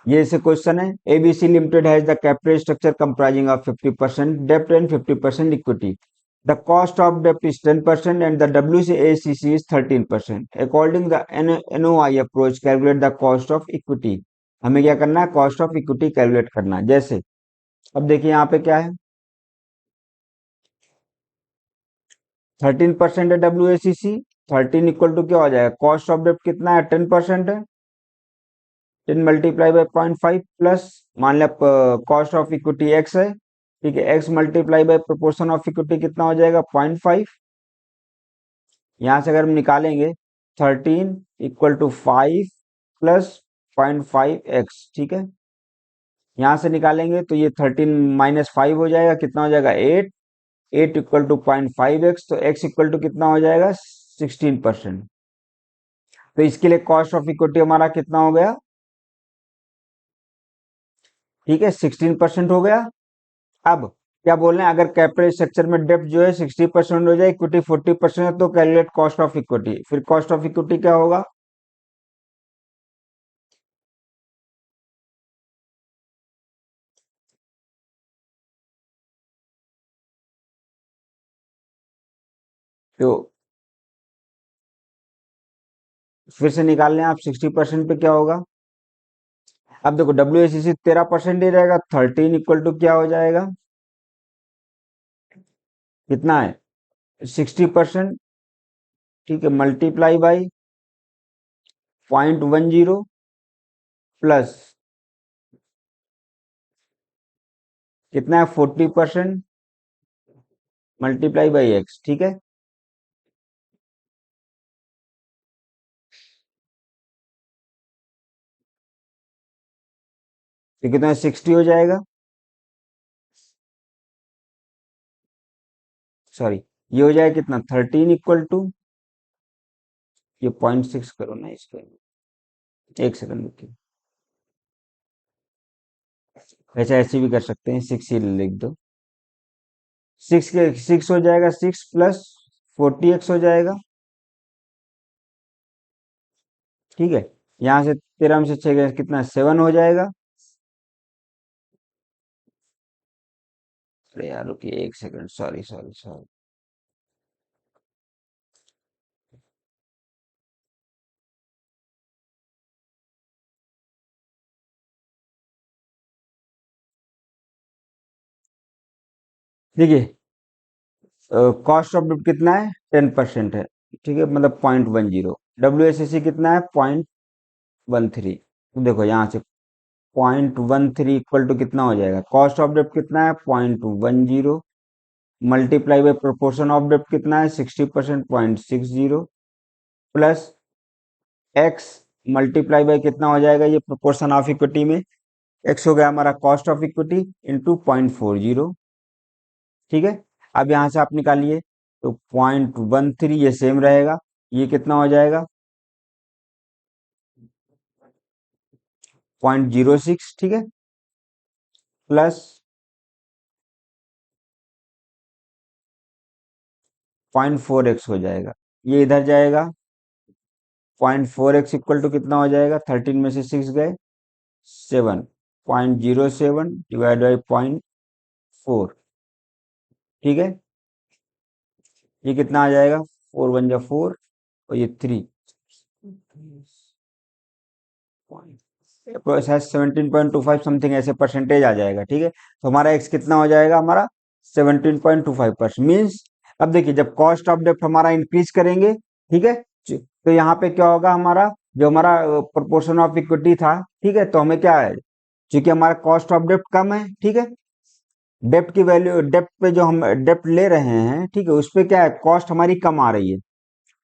S1: ये से question है, ABC limited has the capital structure comprising of 50% डेप्ट and 50% equity, the cost of डेप्ट is 10% and the WCACC is 13%। According the NOI approach calculate the cost of equity, हमें क्या करना है, कॉस्ट ऑफ इक्विटी कैलकुलेट करना है। जैसे अब देखिए यहाँ पे क्या है, 13% है WACC, 13 इक्वल टू क्या हो जाएगा, कॉस्ट ऑफ डेप्ट कितना है 10% है, 10 मल्टीप्लाई बाय 0.5 प्लस, मान लिया कॉस्ट ऑफ इक्विटी एक्स है। ठीक है, x multiply by proportion of equity कितना हो जाएगा 0.5। यहाँ से अगर हम निकालेंगे 13 इक्वल टू 5 प्लस 0.5x। ठीक है, यहाँ से निकालेंगे तो ये 13 माइनस 5 हो जाएगा, कितना हो जाएगा 8, 8 इक्वल टू 0.5x, तो x इक्वल टू कितना हो जाएगा 16%। तो इसके लिए कॉस्ट ऑफ इक्विटी हमारा कितना हो गया, ठीक है 16% हो गया। अब क्या बोल रहे हैं, अगर कैपिटल स्ट्रक्चर में डेप्ट जो है 60% हो जाए, इक्विटी 40% है, तो कैलकुलेट कॉस्ट ऑफ इक्विटी। फिर कॉस्ट ऑफ इक्विटी क्या होगा, तो फिर से निकाल लें आप, 60% पे क्या होगा। अब देखो WACC 13% ही रहेगा, 13 इक्वल टू क्या हो जाएगा, कितना है 60%। ठीक है, मल्टीप्लाई बाई 0.10 प्लस कितना है 40% मल्टीप्लाई बाई एक्स। ठीक है, तो कितना 60 हो जाएगा, सॉरी ये हो जाएगा कितना 13 इक्वल टू, ये 0.6 करो ना इसको, एक सेकंड रुकिए, वैसे ऐसे भी कर सकते हैं, 6 ही लिख दो, 6 के 6 हो जाएगा, 6 प्लस 40x हो जाएगा। ठीक है, यहाँ से 13 में से 6 गया कितना 7 हो जाएगा। अरे यार रुकिए एक सेकंड, सॉरी सॉरी सॉरी, देखिए कॉस्ट ऑफ डेब्ट कितना है 10% है। ठीक है, मतलब 0.10, WACC कितना है 0.13, तो देखो यहाँ से 0.13 इक्वल टू कितना हो जाएगा, कॉस्ट ऑफ डेब्ट कितना है 0.10 मल्टीप्लाई बाई प्रोपोर्शन ऑफ डेब्ट कितना है 60%, 0.60 प्लस एक्स मल्टीप्लाई बाई कितना हो जाएगा, ये प्रोपोर्शन ऑफ इक्विटी में एक्स हो गया हमारा कॉस्ट ऑफ इक्विटी इंटू 0.40। ठीक है, अब यहाँ से आप निकालिए, तो 0.13 ये सेम रहेगा, ये कितना हो जाएगा 0.06। ठीक है, प्लस 0.4x हो जाएगा, ये इधर जाएगा, 0.4x इक्वल टू कितना हो जाएगा, 13 में से 6 गए 7, 0.07 डिवाइड बाई 0.4। ठीक है, ये कितना आ जाएगा, 4 × 1 = 4 और ये 3 प्रोसेस 17.25 समथिंग ऐसे परसेंटेज आ जाएगा। ठीक है, तो हमारा एक्स कितना हो जाएगा, हमारा 17.25%। मीन्स अब देखिए जब कॉस्ट ऑफ डेप्ट हमारा इंक्रीज करेंगे, ठीक है, तो यहाँ पे क्या होगा, हमारा जो हमारा प्रोपोर्शन ऑफ इक्विटी था, ठीक है, तो हमें क्या है, क्योंकि हमारा कॉस्ट ऑफ डेप्ट कम है, ठीक है, डेप्ट की वैल्यू, डेप्ट पे जो हम डेप्ट ले रहे हैं, ठीक है, उस पे क्या है, कॉस्ट हमारी कम आ रही है।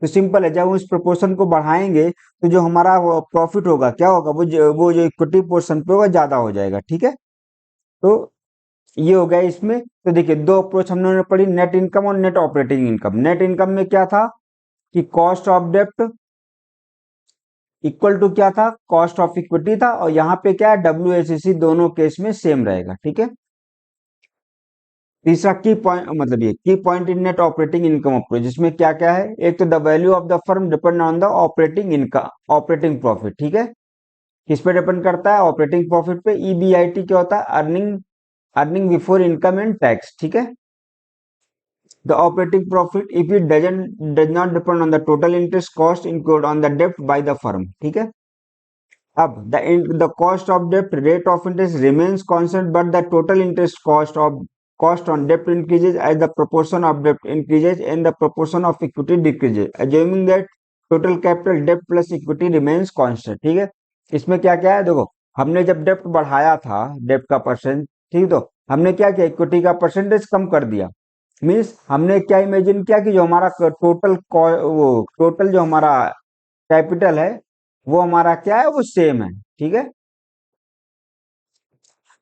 S1: तो सिंपल है, जब हम इस प्रोपोर्शन को बढ़ाएंगे तो जो हमारा प्रॉफिट होगा क्या होगा, वो जो इक्विटी पोर्शन पे होगा ज्यादा हो जाएगा। ठीक है, तो ये हो गया इसमें। तो देखिए दो अप्रोच हमने पढ़ी, नेट इनकम और net operating income. Net income में क्या था कि कॉस्ट ऑफ डेप्ट इक्वल टू क्या था, कॉस्ट ऑफ इक्विटी था, और यहाँ पे क्या है, WACC दोनों केस में सेम रहेगा। ठीक है, तीसरा की पॉइंट, मतलब ये की point in net operating income approach, जिसमें क्या क्या है, एक तो the value of the firm depend on the operating income, operating profit. ठीक है, किस पे डिपेंड करता है, ऑपरेटिंग प्रॉफिट पे। EBIT क्या होता है, earning, earning before income and tax. ठीक है, the operating profit if it does not depend on the total interest cost include on the डेप्ट बाय द फर्म। ठीक है, अब the cost of debt rate of interest remains constant, but the total interest cost on debt increases as the proportion of debt increases and the proportion of equity decreases, assuming that total capital debt plus equity remains constant। ठीक है, इसमें क्या क्या है, देखो हमने जब डेप्ट बढ़ाया था, डेप्ट का परसेंट, ठीक, तो हमने क्या किया, इक्विटी का परसेंटेज कम कर दिया। मीन्स हमने क्या इमेजिन किया कि जो हमारा टोटल जो हमारा कैपिटल है वो हमारा क्या है, वो सेम है। ठीक है,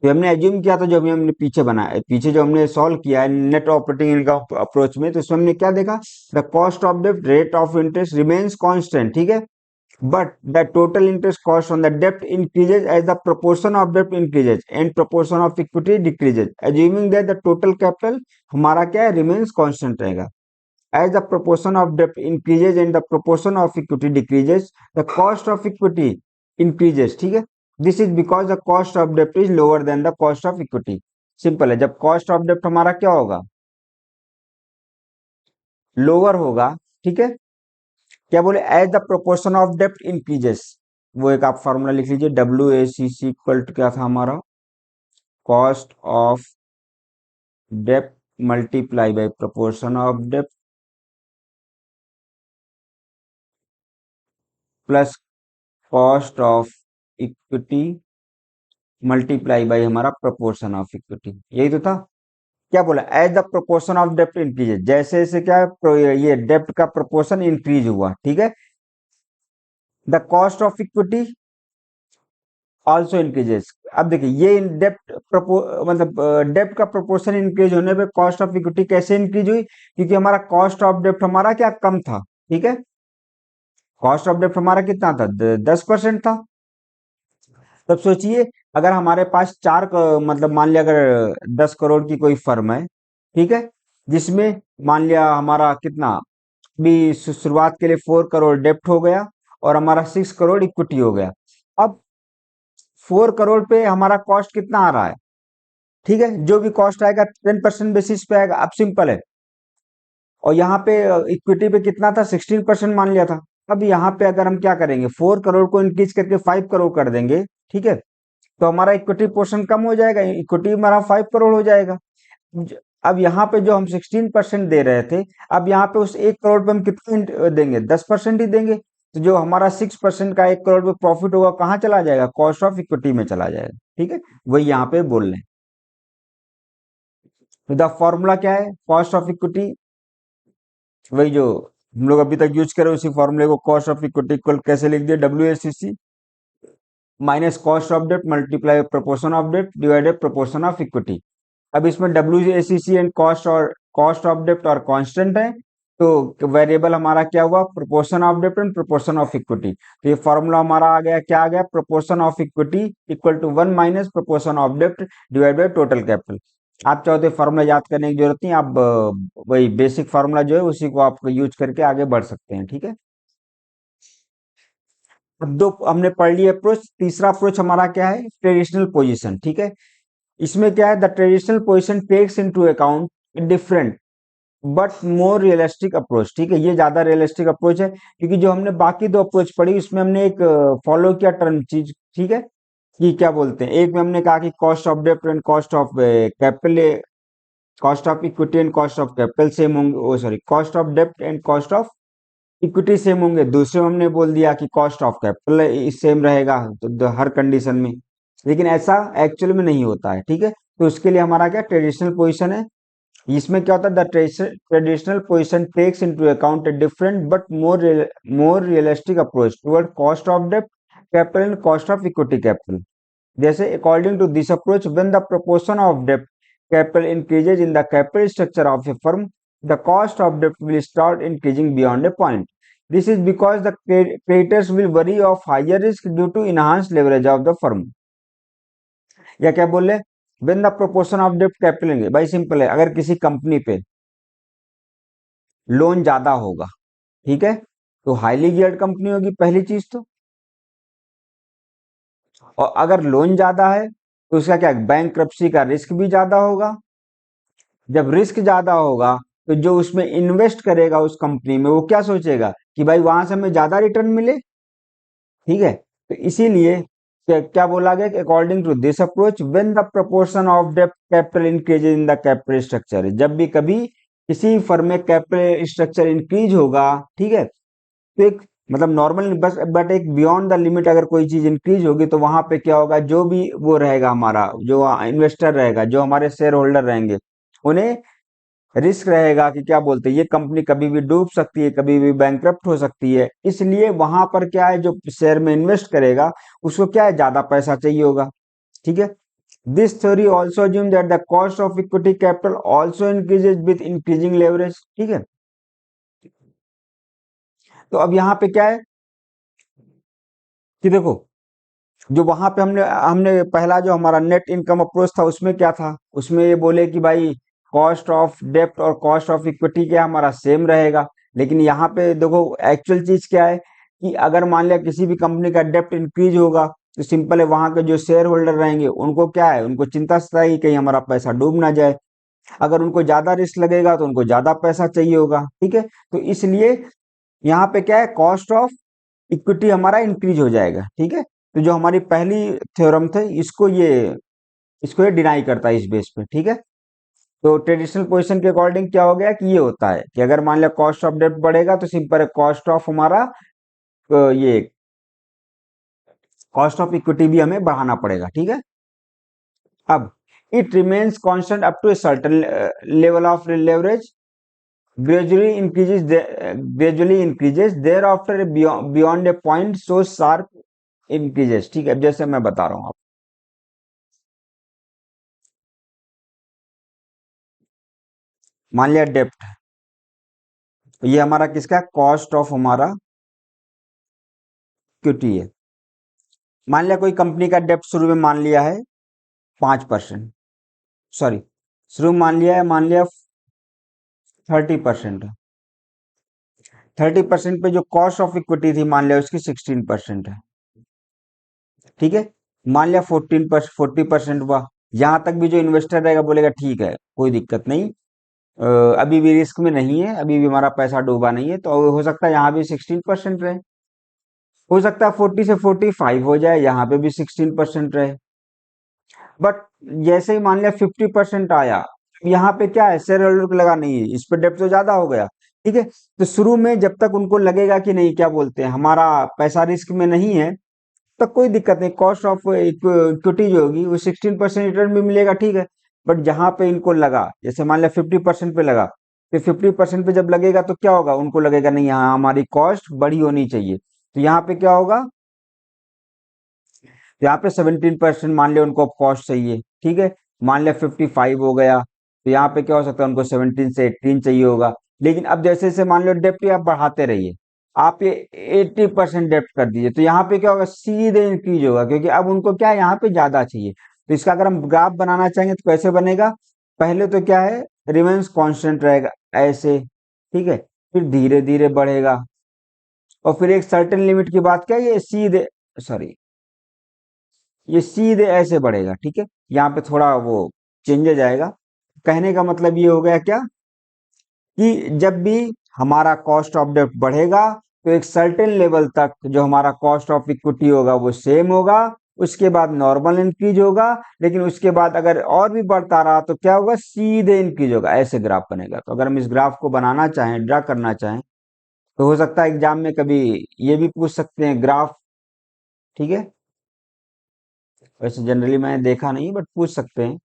S1: तो हमने एज्यूम किया था, जो अभी हमने पीछे बनाया, पीछे जो हमने सॉल्व किया है नेट ऑपरेटिंग इनकम अप्रोच में, तो इसमें हमने क्या देखा, the cost of dept rate of interest remains constant. ठीक है, but the total interest cost on the dept increases as the proportion of dept increases and proportion of equity decreases, assuming that the total capital हमारा क्या है, remains constant रहेगा। As the proportion of debt increases and the proportion of equity decreases, the cost of equity increases। ठीक है, this is because the cost of debt is lower than the cost of equity। Simple है, जब cost of debt हमारा क्या होगा, lower होगा, ठीक है, क्या बोले, एज द प्रोपोर्शन ऑफ डेप्ट इंक्रीजेस, वो एक आप फॉर्मूला लिख लीजिए, WACC इक्वल टू क्या था हमारा, कॉस्ट ऑफ डेप्ट मल्टीप्लाई बाय प्रोपोर्शन ऑफ डेप्ट plus cost of equity multiply by हमारा प्रोपोर्शन ऑफ इक्विटी। यही तो था, क्या बोला, as the proportion of dept increase, जैसे जैसे क्या है, ये डेप्ट का प्रोपोर्शन इंक्रीज हुआ, ठीक है, the cost of equity also increases. अब देखिए ये डेप्ट मतलब डेप्ट का प्रोपोर्शन इंक्रीज होने पे कॉस्ट ऑफ इक्विटी कैसे इंक्रीज हुई, क्योंकि हमारा कॉस्ट ऑफ डेप्ट हमारा क्या कम था। ठीक है, कॉस्ट ऑफ डेप्ट हमारा कितना था, 10% था। तब सोचिए अगर हमारे पास मतलब मान लिया अगर 10 करोड़ की कोई फर्म है, ठीक है, जिसमें मान लिया हमारा कितना भी शुरुआत के लिए 4 करोड़ डेप्ट हो गया और हमारा 6 करोड़ इक्विटी हो गया। अब 4 करोड़ पे हमारा कॉस्ट कितना आ रहा है, ठीक है, जो भी कॉस्ट आएगा 10% बेसिस पे आएगा। अब सिंपल है, और यहाँ पे इक्विटी पे कितना था, 16% मान लिया था। अब यहाँ पे अगर हम क्या करेंगे, 4 करोड़ को इंक्रीज करके 5 करोड़ कर देंगे, ठीक है, तो हमारा इक्विटी पोर्शन कम हो जाएगा, इक्विटी हमारा 5 करोड़ हो जाएगा। अब यहाँ पे जो हम 16% दे रहे थे, अब यहाँ पे उस 1 करोड़ पे हम कितना देंगे, 10% ही देंगे। तो जो हमारा 6% का 1 करोड़ पे प्रॉफिट होगा कहाँ चला जाएगा, कॉस्ट ऑफ इक्विटी में चला जाएगा। ठीक है, वही यहाँ पे बोल रहे हैं। तो द फॉर्मूला क्या है, कॉस्ट ऑफ इक्विटी, वही जो हम लोग अभी तक यूज कर रहे हैं उसी फॉर्मूले को, कॉस्ट ऑफ इक्विटी इक्वल कैसे लिख दिया, WACC minus cost of debt multiply proportion of debt divided proportion of equity. अब इसमें WACC एंड कॉस्ट ऑफ डेप्ट और कांस्टेंट है, तो वेरिएबल हमारा क्या हुआ, प्रोपोर्शन ऑफ डेप्ट एंड प्रोपोर्शन ऑफ इक्विटी। तो ये फॉर्मूला हमारा आ गया, क्या आ गया, proportion of equity equal to 1 minus proportion of डेप्ट डिवाइड बाय टोटल कैपिटल। आप चाहो तो फॉर्मूला याद करने की जरूरत नहीं, आप वही बेसिक फार्मूला जो है उसी को आप यूज करके आगे बढ़ सकते हैं। ठीक है, अब दो हमने पढ़ लिया अप्रोच। तीसरा अप्रोच हमारा क्या है, ट्रेडिशनल पोजीशन। ठीक है, इसमें क्या है, the traditional position takes into account different but more realistic approach, ठीक है, ये ज्यादा रियलिस्टिक अप्रोच है, क्योंकि जो हमने बाकी दो अप्रोच पढ़ी उसमें हमने एक फॉलो किया टर्म चीज, ठीक है, कि क्या बोलते हैं, एक में हमने कहा कि कॉस्ट ऑफ डेप्ट and cost of capital, cost of equity and cost of capital same होंगे, ओ सॉरी, कॉस्ट ऑफ डेप्ट and cost of equity same होंगे। दूसरे में हमने बोल दिया कि कॉस्ट ऑफ कैपिटल सेम रहेगा तो हर कंडीशन में, लेकिन ऐसा एक्चुअल में नहीं होता है, ठीक है। तो उसके लिए हमारा क्या ट्रेडिशनल पोजीशन है, इसमें क्या होता है, the traditional position takes into account a different but more realistic approach toward cost of डेप्ट capital and cost of equity capital. जैसे according to this approach, when the proportion of debt capital increases in the capital structure of a firm, the cost of debt will start increasing beyond a point. This is because the creditors will worry of higher risk due to enhanced leverage of the firm. या क्या बोल रहे, when the proportion of debt capital, भाई simple है, अगर किसी company पे loan ज्यादा होगा, ठीक है, तो हाईली गियर्ड कंपनी होगी पहली चीज तो, और अगर लोन ज्यादा है तो उसका क्या, बैंक का रिस्क भी ज्यादा होगा। जब रिस्क ज्यादा होगा तो जो उसमें इन्वेस्ट करेगा उस कंपनी में, वो क्या सोचेगा कि भाई वहां से हमें ज्यादा रिटर्न मिले, ठीक है। तो इसीलिए क्या क्या बोला गया कि according to this approach, when the proportion of डेप्ट capital increase in the capital structure, जब भी कभी किसी फर्म में कैपिटल स्ट्रक्चर इंक्रीज होगा, ठीक है, तो एक मतलब नॉर्मल बस, बट एक बियॉन्ड द लिमिट अगर कोई चीज इंक्रीज होगी तो वहां पे क्या होगा, जो भी वो रहेगा हमारा जो इन्वेस्टर रहेगा, जो हमारे शेयर होल्डर रहेंगे, उन्हें रिस्क रहेगा कि क्या बोलते हैं, ये कंपनी कभी भी डूब सकती है, कभी भी बैंकरप्ट हो सकती है। इसलिए वहां पर क्या है, जो शेयर में इन्वेस्ट करेगा उसको क्या है, ज्यादा पैसा चाहिए होगा, ठीक है। This theory also assume that the cost of equity capital also increases with increasing leverage, ठीक है। तो अब यहाँ पे क्या है कि देखो, जो वहां पे हमने हमने पहला जो हमारा नेट इनकम अप्रोच था उसमें क्या था, उसमें ये बोले कि भाई कॉस्ट ऑफ डेप्ट और कॉस्ट ऑफ इक्विटी क्या हमारा सेम रहेगा। लेकिन यहाँ पे देखो एक्चुअल चीज क्या है कि अगर मान लिया किसी भी कंपनी का डेप्ट इंक्रीज होगा, तो सिंपल है, वहां के जो शेयर होल्डर रहेंगे उनको क्या है, उनको चिंता सताएगी कहीं हमारा पैसा डूब ना जाए। अगर उनको ज्यादा रिस्क लगेगा तो उनको ज्यादा पैसा चाहिए होगा, ठीक है। तो इसलिए यहाँ पे क्या है, कॉस्ट ऑफ इक्विटी हमारा इंक्रीज हो जाएगा, ठीक है। तो जो हमारी पहली थ्योरम थे इसको ये डिनाई करता है इस बेस पे, ठीक है। तो ट्रेडिशनल पोजीशन के अकॉर्डिंग क्या हो गया कि ये होता है कि अगर मान लिया कॉस्ट ऑफ डेब्ट बढ़ेगा तो सिंपल है, कॉस्ट ऑफ हमारा ये कॉस्ट ऑफ इक्विटी भी हमें बढ़ाना पड़ेगा, ठीक है। अब it remains constant up to a certain level of leverage, gradually increases thereafter beyond a point so sharp increases, ठीक है। जैसे मैं बता रहा हूँ, आप मान लिया डेप्ट, ये हमारा किसका, कॉस्ट ऑफ हमारा इक्विटी है। मान लिया कोई कंपनी का डेप्ट शुरू में मान लिया है 5%, सॉरी, शुरू में मान लिया 30% है। 30% पे जो कॉस्ट ऑफ इक्विटी थी मान लिया उसकी 16% है, ठीक है। मान लिया 40% हुआ, यहां तक भी जो इन्वेस्टर रहेगा बोलेगा ठीक है कोई दिक्कत नहीं, अभी भी रिस्क में नहीं है, अभी भी हमारा पैसा डूबा नहीं है, तो हो सकता है यहाँ भी 16% रहे, हो सकता है 40 से 45 हो जाए, यहाँ पे भी 16% रहे। बट जैसे ही मान लिया 50% आया, यहाँ पे क्या है, शेयर होल्डर को लगा नहीं इस पे डेप्ट तो ज्यादा हो गया, ठीक है। तो शुरू में जब तक उनको लगेगा कि नहीं क्या बोलते हैं, हमारा पैसा रिस्क में नहीं है, तब कोई दिक्कत नहीं, कॉस्ट ऑफ इक्विटी जो होगी वो 16% रिटर्न भी मिलेगा, ठीक है। बट जहां पे इनको लगा, जैसे मान लिया 50% पे लगा, तो 50% पे जब लगेगा तो क्या होगा, उनको लगेगा नहीं यहाँ हमारी कॉस्ट बड़ी होनी चाहिए, तो यहाँ पे क्या होगा, यहाँ पे 17% मान लिया उनको कॉस्ट चाहिए, ठीक है। मान लिया 55 हो गया, तो यहाँ पे क्या हो सकता है, उनको 17 से 18 चाहिए होगा। लेकिन अब जैसे जैसे मान लो डेप्ट आप बढ़ाते रहिए, आप ये 80% डेप्ट कर दीजिए, तो यहाँ पे क्या होगा, सीधे इंक्रीज होगा, क्योंकि अब उनको क्या है, यहाँ पे ज्यादा चाहिए। तो इसका अगर हम ग्राफ बनाना चाहेंगे तो कैसे बनेगा, पहले तो क्या है, रिमेन्स कांस्टेंट रहेगा ऐसे, ठीक है, फिर धीरे धीरे बढ़ेगा, और फिर एक सर्टेन लिमिट की बात क्या है, ये सीधे, सॉरी, ये सीधे ऐसे बढ़ेगा, ठीक है। यहाँ पे थोड़ा वो चेंजेज आएगा, कहने का मतलब ये हो गया क्या कि जब भी हमारा कॉस्ट ऑफ डेब्ट बढ़ेगा तो एक सर्टेन लेवल तक जो हमारा कॉस्ट ऑफ इक्विटी होगा वो सेम होगा, उसके बाद नॉर्मल इंक्रीज होगा, लेकिन उसके बाद अगर और भी बढ़ता रहा तो क्या होगा, सीधे इंक्रीज होगा, ऐसे ग्राफ बनेगा। तो अगर हम इस ग्राफ को बनाना चाहें, ड्रा करना चाहें, तो हो सकता है एग्जाम में कभी ये भी पूछ सकते हैं ग्राफ, ठीक है। वैसे जनरली मैंने देखा नहीं बट पूछ सकते हैं।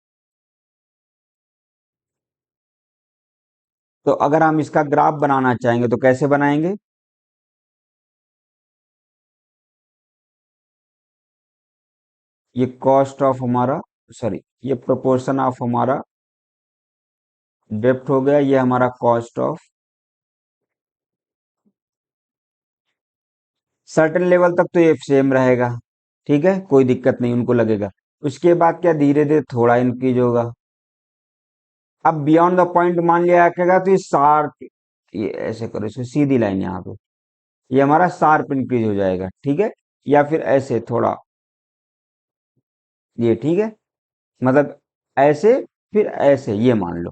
S1: तो अगर हम इसका ग्राफ बनाना चाहेंगे तो कैसे बनाएंगे? ये कॉस्ट ऑफ हमारा, सॉरी, ये प्रोपोर्शन ऑफ हमारा डेप्ट हो गया, ये हमारा कॉस्ट ऑफ, सर्टेन लेवल तक तो ये सेम रहेगा, ठीक है, कोई दिक्कत नहीं उनको लगेगा। उसके बाद क्या, धीरे धीरे थोड़ा इंक्रीज होगा। अब बियॉन्ड द पॉइंट मान लिया जाएगा तो ये शार्प, ये ऐसे करो, इसको सीधी लाइन यहाँ पे, ये हमारा शार्प इंक्रीज हो जाएगा, ठीक है। या फिर ऐसे थोड़ा, ये ठीक है, मतलब ऐसे, फिर ऐसे, ये मान लो,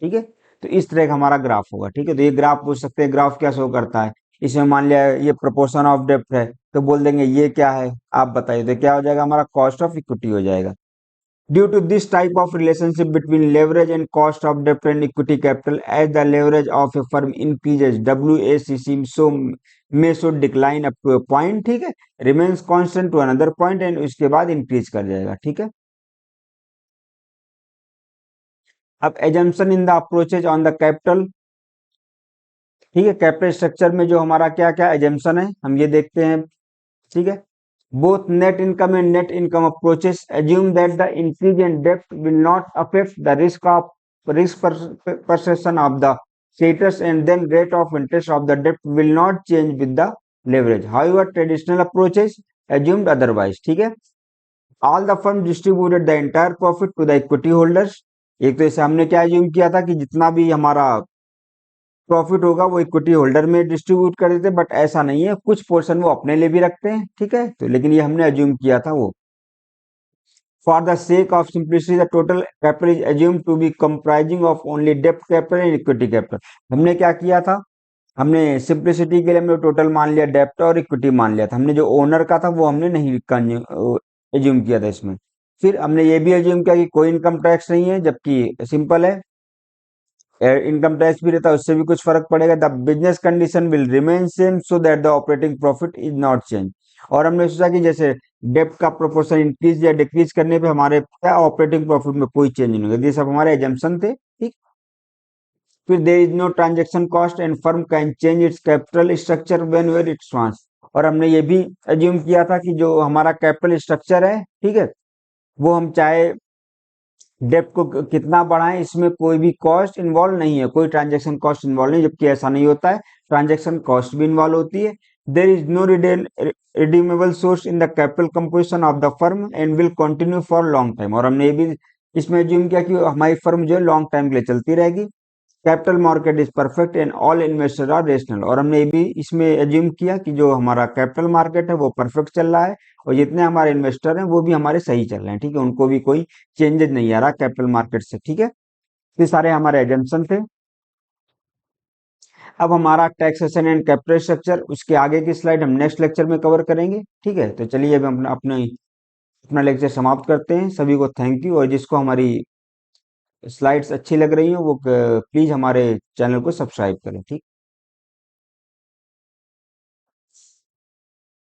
S1: ठीक है। तो इस तरह का हमारा ग्राफ होगा, ठीक है। तो ये ग्राफ पूछ सकते हैं, ग्राफ क्या शो करता है? इसमें मान लिया ये प्रोपोर्शन ऑफ डेप्थ है, तो बोल देंगे ये क्या है, आप बताइए, तो क्या हो जाएगा, हमारा कॉस्ट ऑफ इक्विटी हो जाएगा। Due to this type of relationship between leverage and cost of डेप्ट and equity capital, as the leverage of a firm increases, WACC so may should decline up to a point, ठीक है, remains constant to another point, and उसके बाद increase कर जाएगा, ठीक है। अब assumption in the approaches on the capital, ठीक है, कैपिटल स्ट्रक्चर में जो हमारा क्या क्या एजम्पशन है हम ये देखते हैं, ठीक है। Both net income and net income approaches assume that the increase in डेप्ट will not affect the risk perception of the status, and then rate of interest of the debt will not change with the leverage. However, traditional approaches assumed otherwise, ठीक है। All the firm distributed the entire profit to the equity holders. एक तो इसे हमने क्या assume किया था कि जितना भी हमारा प्रॉफिट होगा वो इक्विटी होल्डर में डिस्ट्रीब्यूट कर देते, बट ऐसा नहीं है, कुछ पोर्शन वो अपने लिए भी रखते हैं, ठीक है। तो लेकिन ये हमने एज्यूम किया था वो, for the sake of simplicity the total capital is assume to be comprising of only डेप्ट कैपिटल एंड इक्विटी कैपिटल। हमने क्या किया था, हमने सिंप्लिसिटी के लिए हमने टोटल मान लिया, डेप्ट और इक्विटी मान लिया था, हमने जो ओनर का था वो हमने नहीं एज्यूम किया था इसमें। फिर हमने ये भी एज्यूम किया कि कोई इनकम टैक्स नहीं है, जबकि सिंपल है, इनकम टैक्स भी रहता है उससे भी कुछ फर्क पड़ेगा। The business condition will remain same so that the operating profit is not change. और हमने सोचा कि जैसे डेप्ट का प्रोपोर्शन इंक्रीज या डिक्रीज करने पे हमारे क्या ऑपरेटिंग प्रॉफिट में कोई चेंज नहीं होगा, ये सब हमारे एजम्पशन थे, ठीक। फिर there is no transaction cost and firm can change its capital structure when where its wants. और हमने ये भी एज्यूम किया था कि जो हमारा कैपिटल स्ट्रक्चर है, ठीक है, वो हम चाहे डेप्ट को कितना बढ़ाएं, इसमें कोई भी कॉस्ट इन्वॉल्व नहीं है, कोई ट्रांजैक्शन कॉस्ट इन्वॉल्व नहीं, जबकि ऐसा नहीं होता है, ट्रांजैक्शन कॉस्ट भी इन्वॉल्व होती है। There is no redeemable source in the capital composition of the firm and will continue for long time. और हमने ये भी इसमें एज्यूम किया कि हमारी फर्म जो है लॉन्ग टाइम के लिए चलती रहेगी। Capital market is perfect and all investor are rational. और हमने ये भी इसमें एज्यूम किया कि जो हमारा कैपिटल मार्केट है वो परफेक्ट चल रहा है, और जितने हमारे इन्वेस्टर हैं वो भी हमारे सही चल रहे हैं, ठीक है, उनको भी कोई चेंजेस नहीं आ रहा कैपिटल मार्केट से, ठीक है। ये सारे हमारे एजम्पशन थे। अब हमारा टैक्सेशन एंड कैपिटल स्ट्रक्चर, उसके आगे की स्लाइड हम नेक्स्ट लेक्चर में कवर करेंगे, ठीक है। तो चलिए अब हम अपना लेक्चर समाप्त करते हैं। सभी को थैंक यू, और जिसको हमारी स्लाइड्स अच्छी लग रही हो वो प्लीज हमारे चैनल को सब्सक्राइब करें, ठीक।